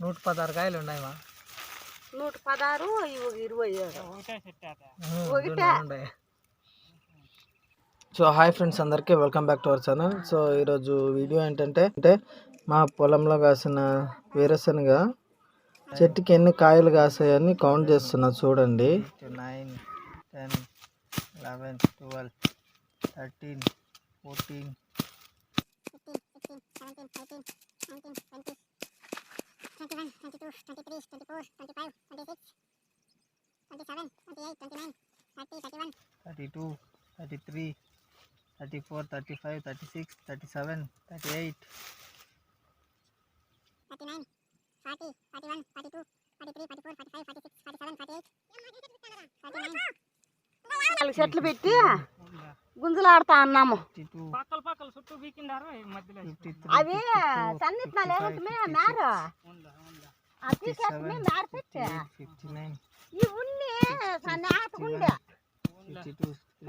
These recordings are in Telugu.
116 కాయలు ఉన్నాయమ్మా. 116 27 సో హాయ్ ఫ్రెండ్స్, అందరికీ welcome back to our channel. So ఈరోజు వీడియో ఏంటంటే మా పొలంలో కాసిన వేరుశనగ చెట్టుకి ఎన్ని కాయలు కాసాయని కౌంట్ చేస్తున్నా చూడండి. 9 10 11 12 13 14 21, 22, 23, 24, 25, 26, 27, 28, 29, 30, 31, 32 33 34 35 36 37 38 39, 40, 41, 42, 43, 44, 45, 46, 47, 48, 49. నాలుగు చెట్లు పెట్టి గుంజులాడుతా అన్నాము. అవి సన్నిత్నాలు ఏమిటమే మేరు తీసుకెళ్తే మేర పెట్టి ఈ ఉన్ని నాటుకుండే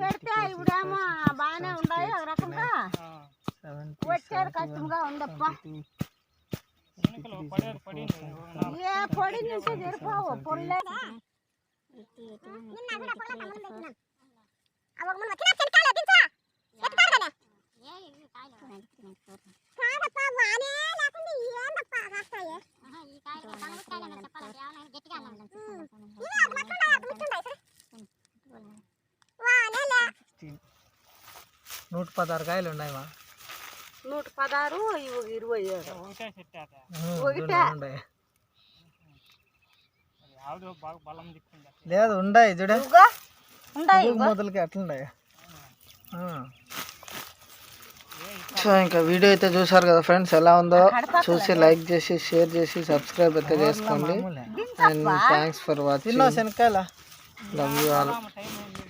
పెడితే ఇవిడేమో బాగానే ఉన్నాయి. ఒక రకంగా వచ్చేది కష్టంగా ఉందప్ప. ఏ పొడి నుంచి జరిపావు పొడిలే నూట 16 కాయలు ఉన్నాయమ్మా. 116 27 లేదు ఉన్నాయి చూడ ఉన్నాయి మొదలకి అట్లున్నాయి. సో ఇంకా వీడియో అయితే చూసారు కదా ఫ్రెండ్స్, ఎలా ఉందో చూసి లైక్ చేసి షేర్ చేసి సబ్స్క్రైబ్ అయితే చేసుకోండి. And thanks for watching. Love you all.